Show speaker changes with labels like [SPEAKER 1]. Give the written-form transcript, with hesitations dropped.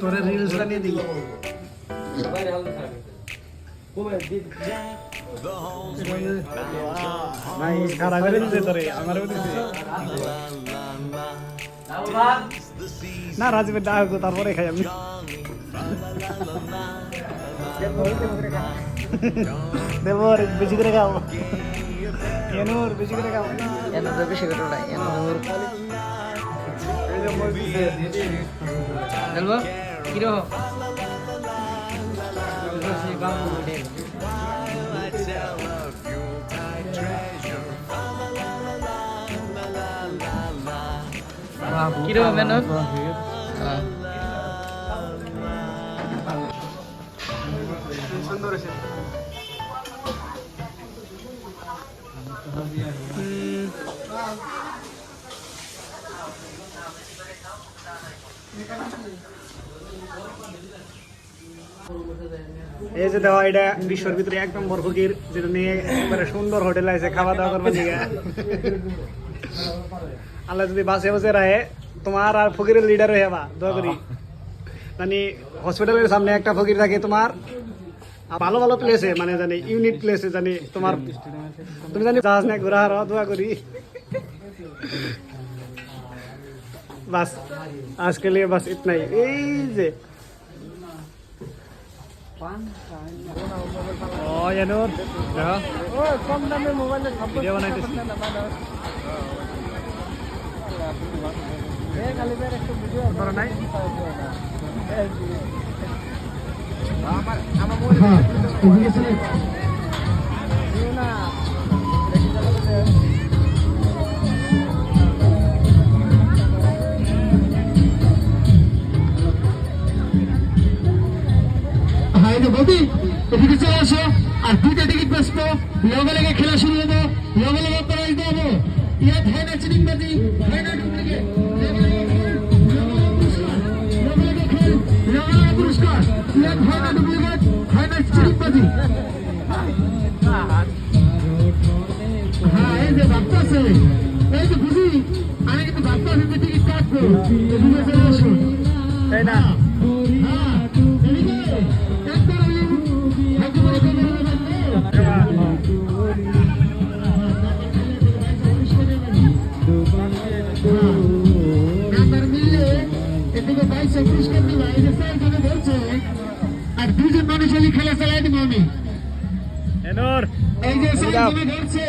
[SPEAKER 1] তোরে রিলস বানিয়ে দিই ভাই খারাপ করে দিতে তোরে আমারও দিতে না রাজীবের ডাক তারপরে খাই আমি দেবো বেশি করে খাও এনুর বেশি করে খাও
[SPEAKER 2] এনুর বেশি করে ওড়াই এনুর চলবো কিরো কিরো মেনুর
[SPEAKER 1] সুন্দর আছে এই যে দেওয়া এটা বিশ্বের ভিতরে 1 নম্বর ফকির যেটা নিয়ে একবারে সুন্দর হোটেল আছে খাওয়া দাওয়া করবার দিকে আল্লাহ যদি বাসে বসে রাখে তোমার আর ফকিরের লিডার হয়ে যাবা দোয়া করি মানে হসপিটালের সামনে একটা ফকির থাকে তোমার ভালো ভালো প্লেসে মানে জানি ইউনিক প্লেসে জানি তোমার তুমি জানি জাহাজ না ঘোরা হারা দোয়া করি বাস আজকে লিয়ে বাস ইতনাই এই যে ও এনুর দেখো ও কম দামে মোবাইলে ভিডিও বানাইতেছি এ খালি বের একটা ভিডিও করা নাই আমার মোবাইলে না
[SPEAKER 3] বৌদি এদিকে চলে আসো আর 2টা টিকিট বেচবো লগে লগে খেলা শুরু হবো লগে লগে প্রাইজ দেবো ইয়াত হয় না চিনিংবাজি হয় না ডুপ্লিকেট পুরস্কার ইয়াত হয় না ডুপ্লিকেট হয় না চিনিংবাজি হ্যাঁ এই যে ভাবতে আছে এই যে বুঝি আমি কিন্তু ভাবতে আছি যে টিকিট কাটবো এদিকে চলে আসো
[SPEAKER 1] তাই না
[SPEAKER 3] হ্যাঁ এদিকে আর 2 জন মানুষ খেলা চালাই দিব আমি
[SPEAKER 1] এনুর
[SPEAKER 3] এই যে ধরছে